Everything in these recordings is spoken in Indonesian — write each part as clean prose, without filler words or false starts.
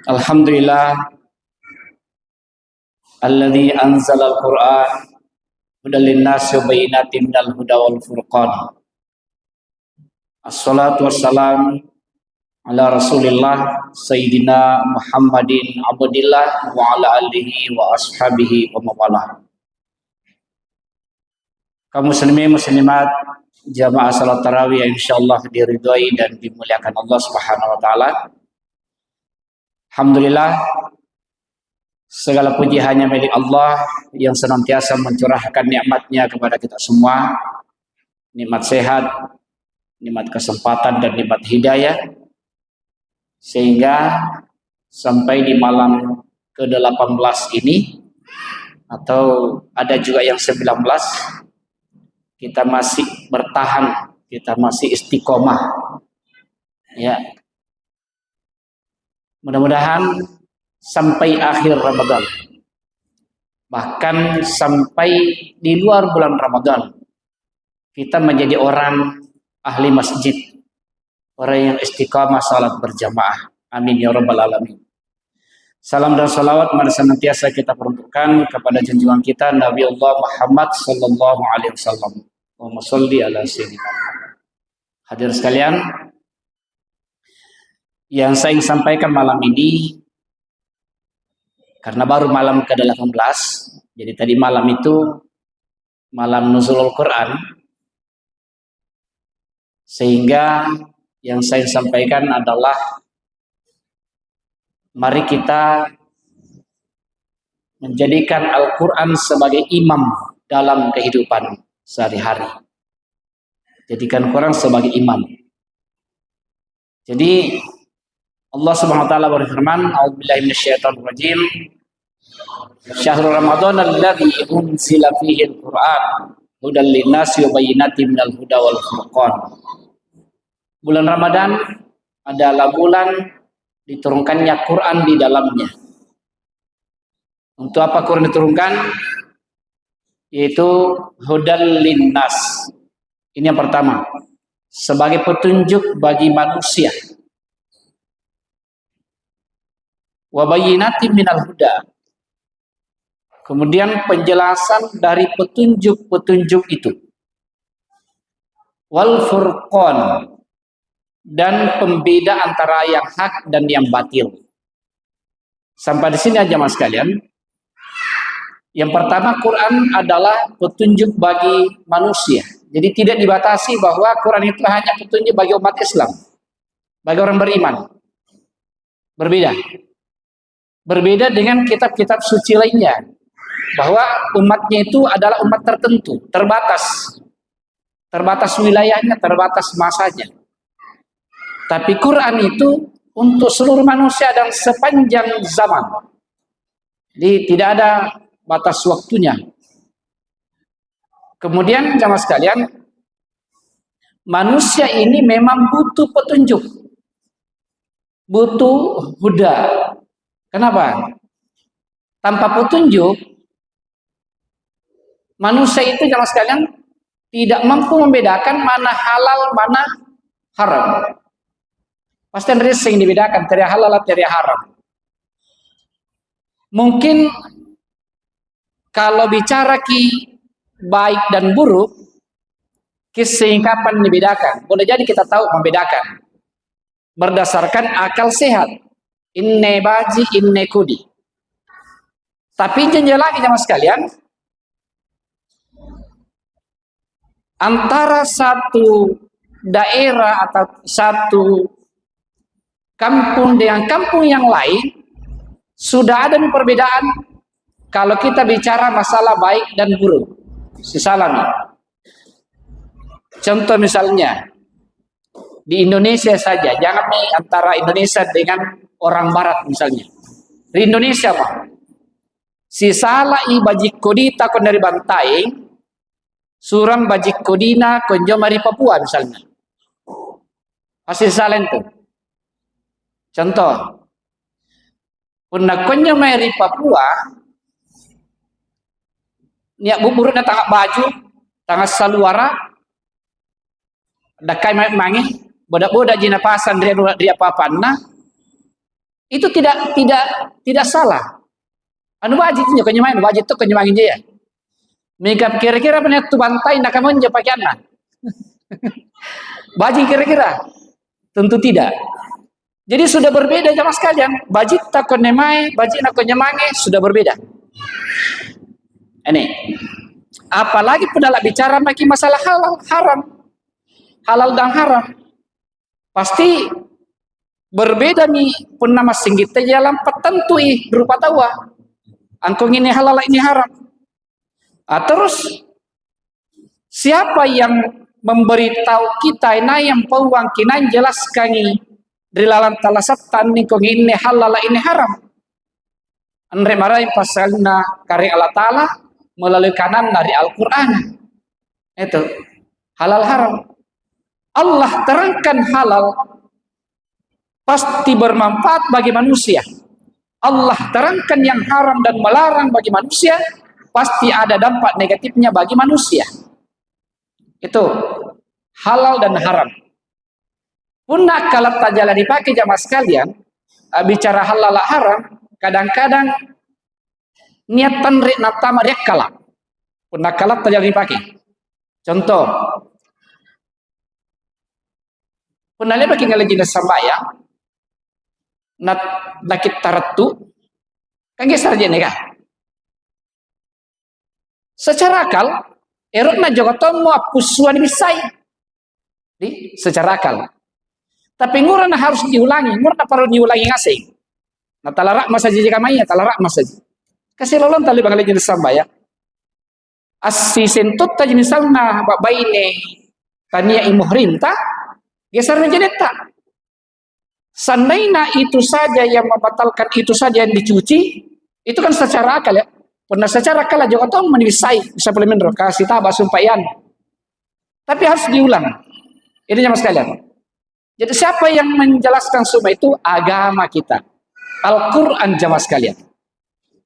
Alhamdulillah alladzi anzalal Qur'an hudal linnasi wa bayyinatin minal huda wal furqan. Assalatu wassalam ala Rasulillah Sayyidina Muhammadin abdillah wa ala alihi wa ashabihi wa mawalah. Kaum muslimin muslimat jamaah salat tarawih yang insyaallah diridhai dan dimuliakan Allah Subhanahu wa taala. Alhamdulillah, segala puji hanya milik Allah yang senantiasa mencurahkan nikmatnya kepada kita semua, nikmat sehat, nikmat kesempatan dan nikmat hidayah, sehingga sampai di malam ke-18 ini, atau ada juga yang 19, kita masih bertahan, kita masih istiqomah, ya. Mudah-mudahan sampai akhir Ramadan, bahkan sampai di luar bulan Ramadan, kita menjadi orang ahli masjid, orang yang istiqamah salat berjamaah. Amin ya rabbal alamin. Salam dan salawat mari senantiasa kita peruntukkan kepada junjungan kita Nabi Allah Muhammad sallallahu alaihi wasallam. Allahumma sholli ala sayyidina. Hadirin sekalian, yang saya ingin sampaikan malam ini, karena baru malam ke-18, jadi tadi malam itu malam nuzulul Quran, sehingga yang saya sampaikan adalah mari kita menjadikan Al-Quran sebagai imam dalam kehidupan sehari-hari. Jadikan Quran sebagai imam. Jadi Allah Subhanahu wa taala berfirman, "A'udzubillahi minasyaitonir rajim. Syahrul Ramadan alladzi unzila fihi al-Qur'an hudal linnasi wa bayyinatin minal huda wal furqan." Bulan Ramadan adalah bulan diturunkannya Quran di dalamnya. Untuk apa Quran diturunkan? Yaitu hudal linnas. Ini yang pertama, sebagai petunjuk bagi manusia. Wa bayyinatin minal huda. Kemudian penjelasan dari petunjuk-petunjuk itu. Wal furqan, dan pembeda antara yang hak dan yang batil. Sampai di sini aja mas sekalian. Yang pertama, Quran adalah petunjuk bagi manusia. Jadi tidak dibatasi bahwa Quran itu hanya petunjuk bagi umat Islam, bagi orang beriman. Berbeda dengan kitab-kitab suci lainnya, bahwa umatnya itu adalah umat tertentu, terbatas wilayahnya, terbatas masanya. Tapi Quran itu untuk seluruh manusia dan sepanjang zaman. Jadi tidak ada batas waktunya. Kemudian jamaah sekalian, manusia ini memang butuh petunjuk, butuh huda. Kenapa? Tanpa petunjuk, manusia itu jamaah sekalian tidak mampu membedakan mana halal, mana haram. Pasti ada yang dibedakan, dari halal atau dari haram. Mungkin kalau bicara baik dan buruk, kesingkapan dibedakan. Boleh jadi kita tahu membedakan berdasarkan akal sehat. Inne baji, inne kudi. Tapi jangan lagi jamaah sekalian, antara satu daerah atau satu kampung dengan kampung yang lain sudah ada perbedaan kalau kita bicara masalah baik dan buruk. Sisalami. Contoh misalnya di Indonesia saja, jangan nih antara Indonesia dengan orang barat misalnya. Di Indonesia mah si salah i bajik kodita kon dari Bantaing, suram bajik kodina konjo mari Papua misalnya. Pasti salah itu. Contoh, punna konjo mari Papua, niat buburnya tangak baju, tangak saluara, dakai mangi, bodak-bodak jina pasan dia apa nah itu tidak salah. Anu wajib nya kanyamain wajib tu kanyamangin dia. Mika kira-kira benar tu bantai nak kamu je pakaianna. Baji kira-kira? Tentu tidak. Jadi sudah berbeda jamaah sekalian. Baji tak konemai, baji nak konyemange sudah berbeda. Ini. Apalagi pedalak bicara lagi masalah halal, haram. Halal dan haram. Pasti berbeda nih pun nama singgit dalam tertentu berupa tawa. Angkong ini halal ini haram. Terus siapa yang memberitahu kita yang peluang kita jelaskan di lalan talasatan nih kong ini halal ini haram. Andre marai pasalna karya Allah Ta'ala melalui kanan dari Al-Quran. Itu halal haram. Allah terangkan halal pasti bermanfaat bagi manusia. Allah terangkan yang haram dan melarang bagi manusia, pasti ada dampak negatifnya bagi manusia. Itu halal dan haram. Punna kalau tajala dipakai jamaah sekalian, bicara halal haram, kadang-kadang niatan rek natama rek kalap. Punna kalap tajala dipakai. Contoh, punna lihat pakai ngalajin sambaya, nakit taratu, kan gesar je nega. Secara akal, erot na jogoton mo apusuan misai. Di secara akal. Tapi ngurana harus diulangi, ngurana perlu diulangi ngasih. Nah talarak masa jiji kamanya, talarak masa jiji. Kasih lolon tali bangali jenis sambaya. Asi sentut tadi misalnya baine tania imuhrim ta, geser menjadi tak. Seandainya itu saja yang membatalkan, itu saja yang dicuci, itu kan secara akal ya. Pernah secara akal juga tahu menisai bisa pelemen kasih tabah sumpayan. Tapi harus diulang. Ini jamaah sekalian. Jadi siapa yang menjelaskan semua itu? Agama kita. Al-Quran jamaah sekalian.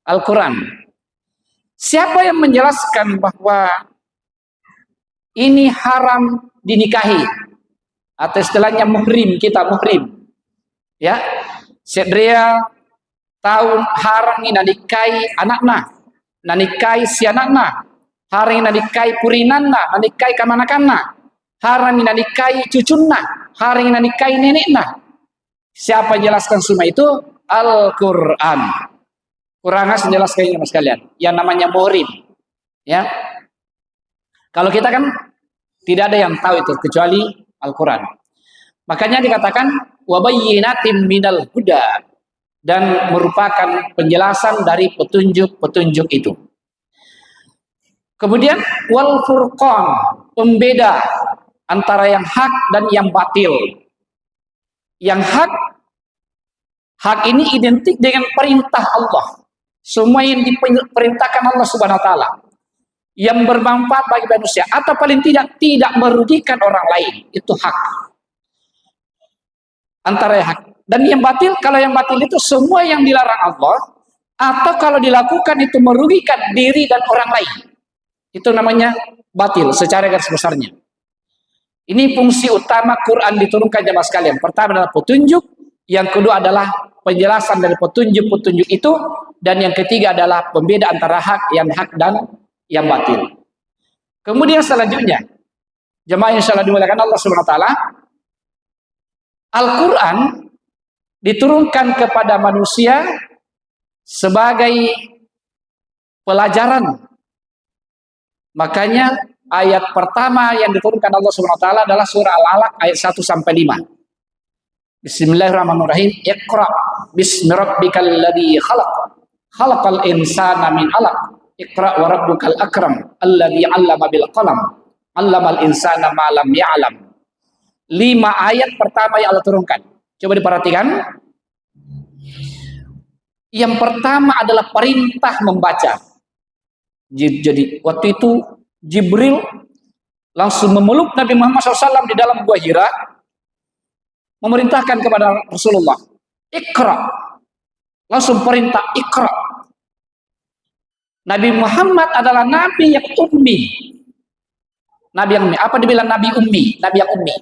Al-Quran. Siapa yang menjelaskan bahwa ini haram dinikahi? Atau istilahnya muhrim, kita muhrim. Ya, sedria tahun haram ini nanikai anakna, nanikai si anakna, haram ini nanikai purinanna, nanikai kamanakanna, haram ini nanikai cucunna, haram ini nanikai nenekna. Siapa jelaskan semua itu? Al-Quran. Quran menjelaskannya mas kalian. Yang namanya muhrim. Ya, kalau kita kan tidak ada yang tahu itu kecuali Al-Quran. Makanya dikatakan wabayyinatim minal huda, dan merupakan penjelasan dari petunjuk-petunjuk itu. Kemudian wal furqan, pembeda antara yang hak dan yang batil. Yang hak ini identik dengan perintah Allah. Semua yang diperintahkan Allah Subhanahu wa taala yang bermanfaat bagi manusia atau paling tidak merugikan orang lain, itu hak. Antara hak dan yang batil, kalau yang batil itu semua yang dilarang Allah atau kalau dilakukan itu merugikan diri dan orang lain, itu namanya batil secara garis besarnya. Ini fungsi utama Quran diturunkan jamaah sekalian. Pertama adalah petunjuk, yang kedua adalah penjelasan dari petunjuk-petunjuk itu, dan yang ketiga adalah pembeda antara hak dan yang batil. Kemudian selanjutnya, jemaah yang insyaallah dimuliakan Allah Subhanahu wa taala, Al-Quran diturunkan kepada manusia sebagai pelajaran. Makanya ayat pertama yang diturunkan Allah Subhanahu wa taala adalah surah Al-Alaq ayat 1 sampai 5. Bismillahirrahmanirrahim. Iqra bismi rabbikal ladzi khalaq. Khalaqal insana min 'alaq. Iqra wa rabbukal akram alladzi 'allama bil qalam. 'Allamal insana ma lam ya'lam. 5 ayat pertama yang Allah turunkan. Coba diperhatikan. Yang pertama adalah perintah membaca. Jadi waktu itu Jibril langsung memeluk Nabi Muhammad SAW di dalam gua Hira, memerintahkan kepada Rasulullah, Iqra. Langsung perintah Iqra. Nabi Muhammad adalah Nabi yang ummi. Nabi yang ummi. Apa dibilang Nabi ummi? Nabi yang ummi.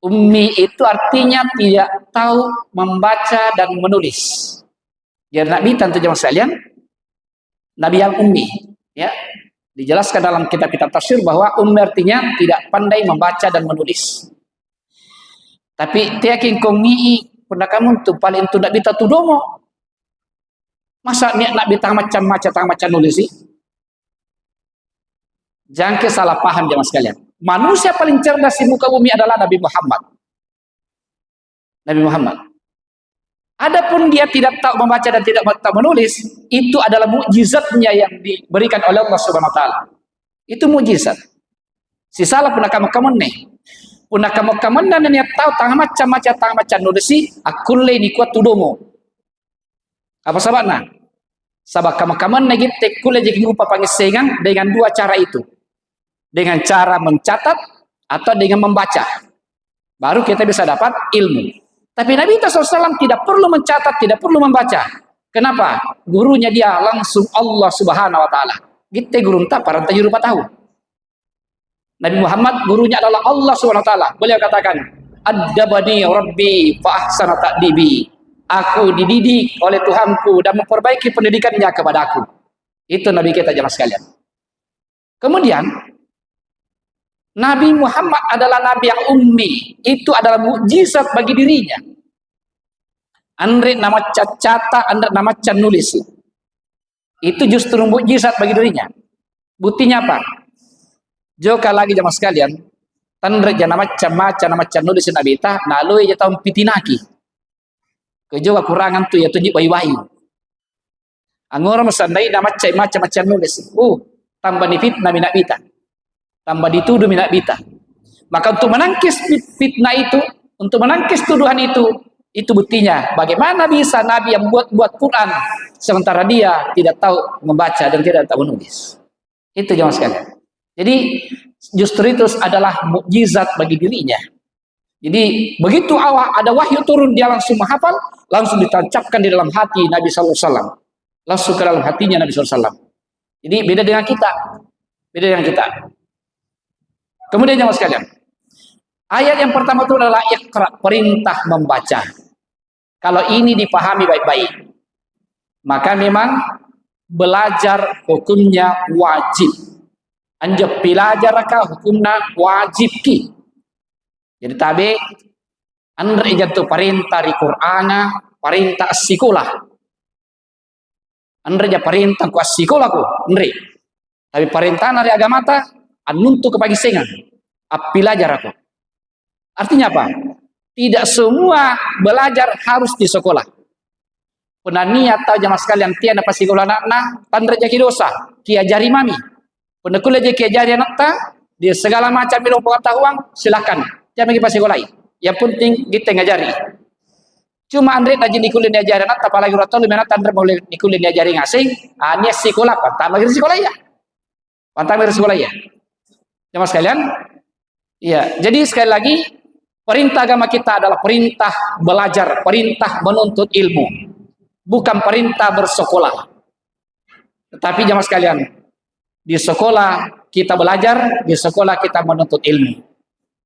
Ummi itu artinya tidak tahu membaca dan menulis. Jadi Nabi tentu jemaah sekalian, Nabi yang ummi, ya. Dijelaskan dalam kitab-kitab tafsir bahwa ummi artinya tidak pandai membaca dan menulis. Tapi tiaking kong mii punda kamu tu paling tu nak bita tu domo. Masa ni nak bita macam nulis sih? Jangan salah paham jemaah sekalian. Manusia paling cerdas di muka bumi adalah Nabi Muhammad. Nabi Muhammad. Adapun dia tidak tahu membaca dan tidak tahu menulis, itu adalah mukjizatnya yang diberikan oleh Allah Subhanahu wa taala. Itu mukjizat. Si salah pun kamu nih. Pun kamu dan dia tahu tang macam nulis si akulle ni kuat tudomo. Apa sababnya? Sabab kamu negite kulle jadi rupa pangisengan dengan dua cara itu. Dengan cara mencatat atau dengan membaca. Baru kita bisa dapat ilmu. Tapi Nabi SAW tidak perlu mencatat, tidak perlu membaca. Kenapa? Gurunya dia langsung Allah Subhanahu wa taala. Gitu guru entah para rupa tahu. Nabi Muhammad gurunya adalah Allah Subhanahu wa taala. Beliau katakan, "Addabani Rabbi fa ahsana ta'dibi." Aku dididik oleh Tuhanku dan memperbaiki pendidikannya kepada aku. Itu Nabi kita jemaah sekalian. Kemudian Nabi Muhammad adalah Nabi yang ummi. Itu adalah mukjizat bagi dirinya. Andre nama cacata, andre nama nulis. Itu justru mukjizat bagi dirinya. Buktinya apa? Joka lagi jamaah sekalian. Tandre jana macam nulis Nabi ta, lalu ia tahu pitinaki. Kejoga kurangan tu ya tunjuk bayi-bayi. Angor masandai nama macam nulis. Tambah ni fitnah Nabi ta. Tambah dituduh minat bita. Maka untuk menangkis fitnah itu, untuk menangkis tuduhan itu buktinya bagaimana bisa Nabi yang buat Quran sementara dia tidak tahu membaca dan tidak tahu menulis. Itu jemaah sekalian. Jadi justru itu adalah mukjizat bagi dirinya. Jadi begitu awal ada wahyu turun dia langsung menghafal, langsung ditancapkan di dalam hati Nabi sallallahu alaihi wasallam. Langsung ke dalam hatinya Nabi sallallahu alaihi wasallam. Jadi beda dengan kita. Beda dengan kita. Kemudian jemaah sekalian, ayat yang pertama itu adalah Iqra, perintah membaca. Kalau ini dipahami baik-baik, maka memang belajar hukumnya wajib. Anjab belajar hukumnya wajib ki. Jadi tabe andre jatuh perintah di Qur'ana, perintah sekolah. Andre ja perintah ku sekolah ku, andre. Tapi perintah dari agama ta anuntu kepagi sengan, belajar aku. Artinya apa? Tidak semua belajar harus di sekolah. Penania atau jamaah sekalian tiada pas sekolah anak tandra jaki dosa, kiajari mami. Penekul aja kiajari anak ta, dia segala macam ilmu pengetahuan silakan. Jangan pergi pas sekolah. Yang penting kita ngajari. Cuma Andre aja dikulin diajari anak, apalagi orang tua mana tandra boleh dikulin diajari ngasing. Ini sekolah, pantang lagi sekolah ya. Pantang lagi sekolah ya. Jemaah sekalian, ya. Jadi sekali lagi, perintah agama kita adalah perintah belajar, perintah menuntut ilmu, bukan perintah bersekolah. Tetapi jemaah sekalian, di sekolah kita belajar, di sekolah kita menuntut ilmu.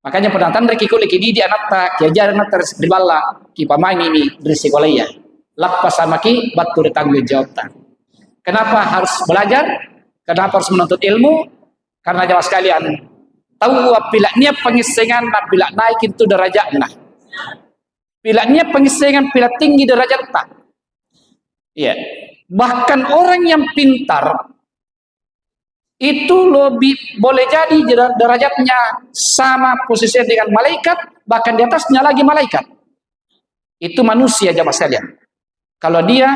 Makanya penantan rekiko leki di anak tak, kiajar anak terus berbala, kipamain ini dari sekolah ya. Lepas sama ki, batu ditanggung jawab tak. Kenapa harus belajar? Kenapa harus menuntut ilmu? Karena jemaah sekalian, tahu bila niat pengisengan bila naik itu derajatnya. Bila niat pengisengan bila tinggi derajat tak. Iya. Bahkan orang yang pintar itu lebih boleh jadi derajatnya sama posisinya dengan malaikat, bahkan di atasnya lagi malaikat. Itu manusia jemaah sekalian. Kalau dia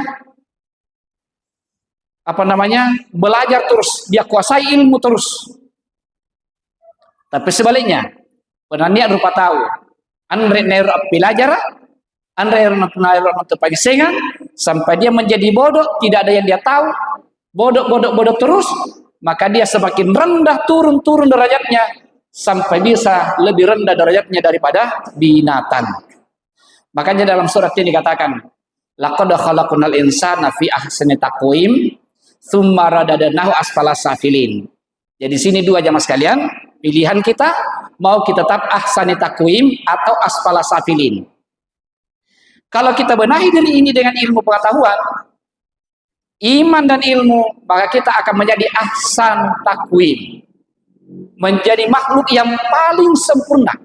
belajar terus, dia kuasai ilmu terus. Tapi sebaliknya, penania rupa tahu, andre neru belajar, andre neru untuk pagi sengan, sampai dia menjadi bodoh, tidak ada yang dia tahu, bodoh terus, maka dia semakin rendah turun derajatnya, sampai bisa lebih rendah derajatnya daripada binatang. Makanya dalam surat ini dikatakan, laqad khalaqnal insana fi ahsani taqwim tsumma radadnahu asfala safilin. Jadi sini dua jamaah sekalian, pilihan kita mau kita tetap ahsani takwim atau asfala safilin. Kalau kita benahi diri ini dengan ilmu pengetahuan, iman dan ilmu, maka kita akan menjadi ahsan takwim, menjadi makhluk yang paling sempurna,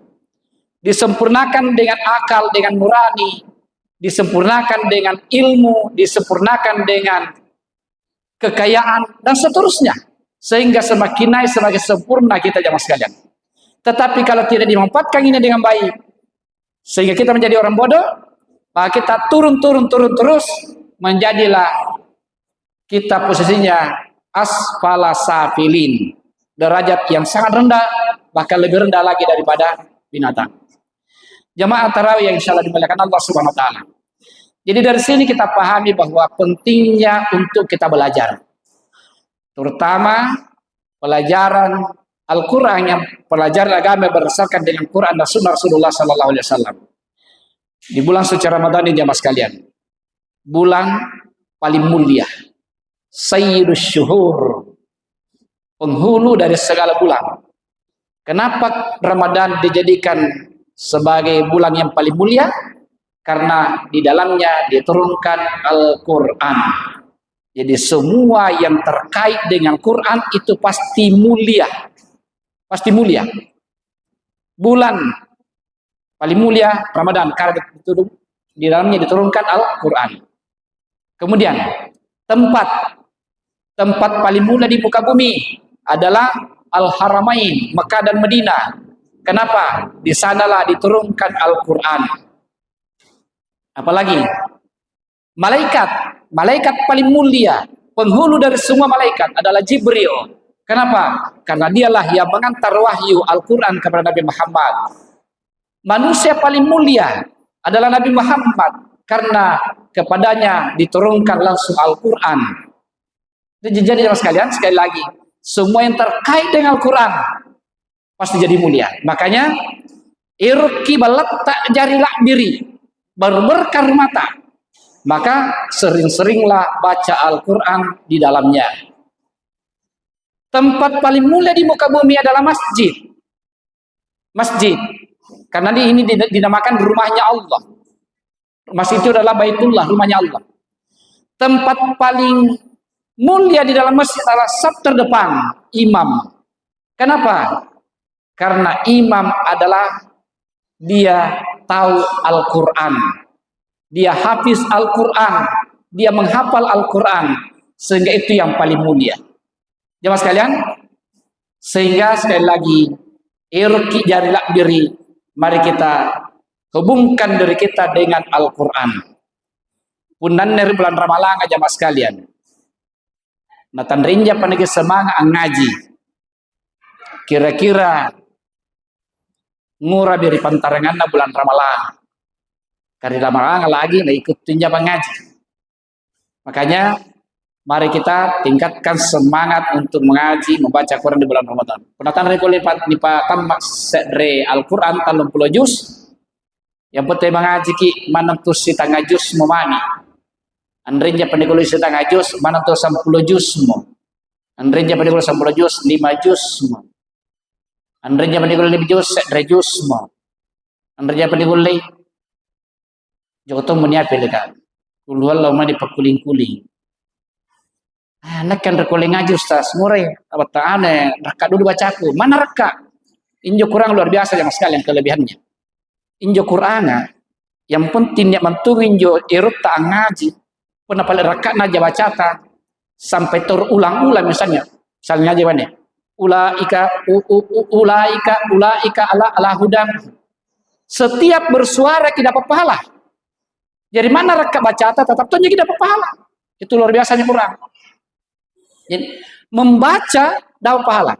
disempurnakan dengan akal, dengan nurani, disempurnakan dengan ilmu, disempurnakan dengan kekayaan, dan seterusnya, sehingga semakin naik semakin sempurna kita jamaah sekalian. Tetapi kalau tidak dimanfaatkan ini dengan baik, sehingga kita menjadi orang bodoh, maka kita turun terus, menjadilah kita posisinya asfala safilin, derajat yang sangat rendah, bahkan lebih rendah lagi daripada binatang. Jamaah tarawih yang insyaallah dimuliakan Allah Subhanahu wa taala. Jadi dari sini kita pahami bahwa pentingnya untuk kita belajar, terutama pelajaran Al-Quran, yang pelajaran agama berdasarkan dengan Quran dan Sunnah Rasulullah Sallallahu Alaihi Wasallam. Di bulan suci Ramadan ini jamaah sekalian, bulan paling mulia, Sayyidus Syuhur, penghulu dari segala bulan. Kenapa Ramadan dijadikan sebagai bulan yang paling mulia? Karena di dalamnya diturunkan Al-Quran. Jadi semua yang terkait dengan Quran itu pasti mulia. Pasti mulia. Bulan paling mulia Ramadan karena di dalamnya diturunkan Al-Quran. Kemudian tempat paling mulia di muka bumi adalah Al-Haramain, Mekah dan Madinah. Kenapa? Di sanalah diturunkan Al-Quran. Apalagi malaikat paling mulia, penghulu dari semua malaikat adalah Jibril. Kenapa? Karena dialah yang mengantar wahyu Al-Quran kepada Nabi Muhammad. Manusia paling mulia adalah Nabi Muhammad, karena kepadanya diturunkan langsung Al-Quran. Jadi sekalian, sekali lagi, semua yang terkait dengan Al-Quran pasti jadi mulia. Makanya irki balatta jarilah biri, berberkar mata, maka sering-seringlah baca Al-Quran di dalamnya. Tempat paling mulia di muka bumi adalah masjid. Masjid, karena ini dinamakan rumahnya Allah. Masjid itu adalah Baitullah, rumahnya Allah. Tempat paling mulia di dalam masjid adalah saf terdepan, imam. Kenapa? Karena imam adalah dia tahu Al-Quran, dia hafiz Al-Quran, dia menghafal Al-Quran, sehingga itu yang paling mulia. Jemaah sekalian, sehingga sekali lagi, irki jarilah biri, mari kita hubungkan diri kita dengan Al-Quran. Pundan dari bulan Ramalan jemaah sekalian, natan rinja panegi semangat ngaji, kira-kira murah dari pantarangan bulan Ramalan. Karena Ramalan lagi nah ikut tinjau ngaji. Makanya mari kita tingkatkan semangat untuk mengaji, membaca Quran di bulan Ramadan. Penatan rekole nipatam sedre Al-Quran 30 juz. Yang penting mengaji ki manentus si tangga juz memani. Andrinja pendekul si tangga juz manentus 10 juz mo. Andrinja pendekul 10 juz 5 juz mo. Andrenya pendikul lebih jus, rejus mo. Andrenya pendikul le, joto munia pelikan. Kuluan lama di pakuling-kuling. Anak kan rekoling aja ustaz, murah. Apa taane, reka dulu bacaku. Mana reka? Injo kurang luar biasa yang sekalian kelebihannya. Injo Qur'ana, yang penting yang mentung injo irut tak ngaji. Pernah paling reka naja bacata sampai terulang-ulang misalnya. Misalnya aja mana? Ulaika ala hudan. Setiap bersuara kita dapat pahala. Jadi mana reka bacata tetap tunjuk kita dapat pahala. Itu luar biasanya Quran. Jadi membaca dapat pahala.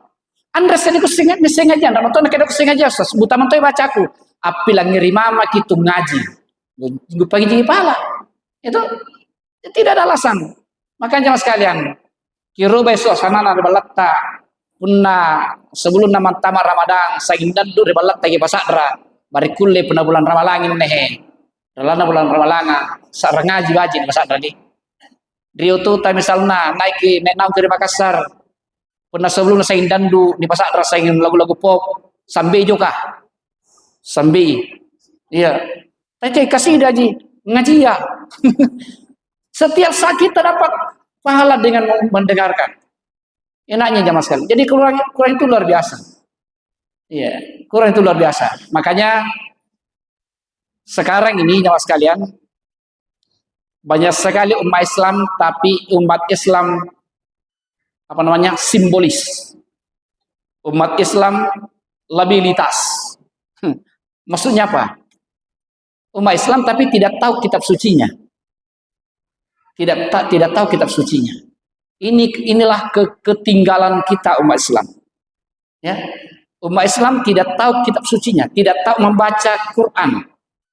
Anda sedikit sengaja, anda nonton kita sengaja, buta mantoy bacaku. Api lang ngirimama kitu ngaji. Gue pagi jadi pahala. Itu tidak ada alasan. Makanya sekalian, kiro besok sana ada balata. Punna sebelum nama tamar Ramadan saindan du rebalat tagi pasadra bari kulle punna bulan Ramalangin nehe dalana bulan Ramalanga sareng ngaji wajib pasadra di Rio tuh misalna naik naik ke Makassar punna sebelum saindan du di pasadra saing lagu-lagu pop Sambil juga. Sambil. Iya. Tapi kasih daji ngaji ya. Setiap saat kita dapat pahala dengan mendengarkan. Enaknya jamaah sekali. Jadi Quran itu luar biasa. Iya, Quran itu luar biasa. Makanya sekarang ini jamaah sekalian, banyak sekali umat Islam, tapi umat Islam simbolis. Umat Islam labilitas. Maksudnya apa? Umat Islam tapi tidak tahu kitab sucinya. Tidak tahu kitab sucinya. Inilah ketinggalan kita umat Islam. Ya. Umat Islam tidak tahu kitab sucinya, tidak tahu membaca Quran.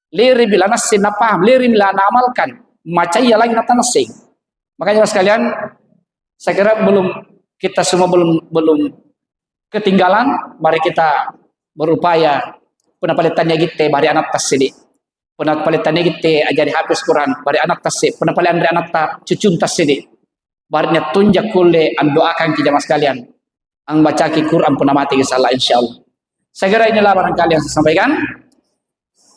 Liri bila nasin paham, liri bila amalkan. Maca ia lagi nata nasing. Makanya sekalian, saya kira kita semua belum ketinggalan. Mari kita berupaya penapalitannya gitu bari anak tasidi. Penapalitannya gitu ajari habis Quran bari anak tasidi. Penapalitan dari anak ta cucun tasidi. Barinya tunjak kule doakan kita mas sekalian. Ang baca Quran pun mati salah insyaallah. Saya kira inilah barangkali yang saya sampaikan.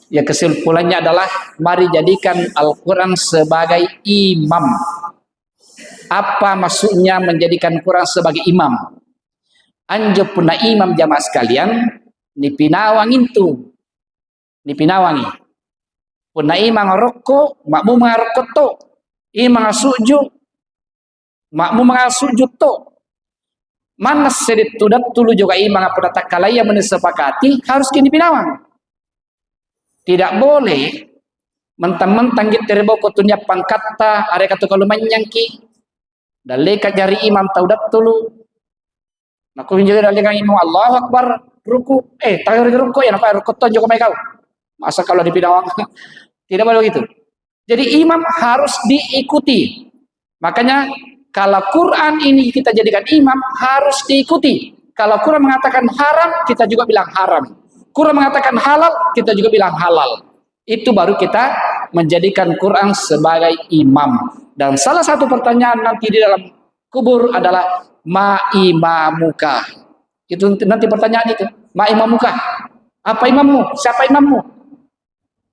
Ya kesimpulannya adalah mari jadikan Al-Quran sebagai imam. Apa maksudnya menjadikan Quran sebagai imam? Anjo puna imam jamaah sekalian ni pinawang itu. Ni pinawangi. Puna imam rokok, makmum rokok to. Imam sujud, makmum sujud to. Mana sedit tudat tulu juga imam apa tak kalaya menisepakati harus kini pinawang. Tidak boleh mentang-mentang gitu rebo kotunya pangkata are katu kalau menyangki daleka jari imam taudat tulu naku hinjali daleka imam Allahu Akbar ruku tayar ruku ya napa ruku ton juga kau masa kalau dipinawang tidak boleh begitu. Jadi imam harus diikuti. Makanya kalau Quran ini kita jadikan imam harus diikuti. Kalau Quran mengatakan haram kita juga bilang haram. Quran mengatakan halal, kita juga bilang halal. Itu baru kita menjadikan Quran sebagai imam. Dan salah satu pertanyaan nanti di dalam kubur adalah ma imamuka. Itu nanti pertanyaan itu. Ma imamuka. Apa imammu? Siapa imammu?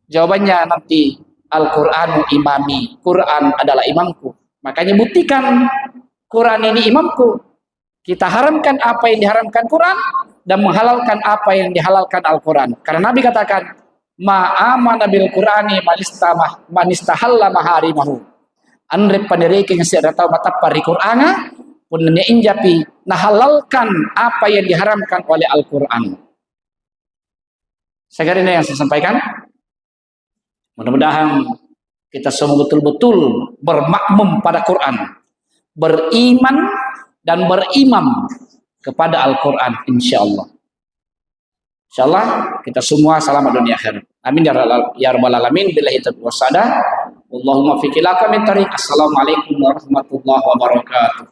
Jawabannya nanti Al-Quranu imami. Quran adalah imamku. Makanya buktikan Quran ini imamku. Kita haramkan apa yang diharamkan Quran dan menghalalkan apa yang dihalalkan Al-Quran. Karena Nabi katakan, ma'amana bil Qur'ani manistahalla maharimahu. Andre panireke yang siya tahu matapari Qur'ana, pun injapi nahalalkan apa yang diharamkan oleh Al-Quran. Sekarang ini yang saya sampaikan. Mudah-mudahan kita semua betul-betul bermakmum pada Quran. Beriman dan berimam kepada Al-Quran insyaallah. Insyaallah kita semua selamat dunia akhirat. Amin ya rabbal alamin. Billahi taufiq wassadah. Allahumma fiqilaka min tariq. Assalamualaikum warahmatullahi wabarakatuh.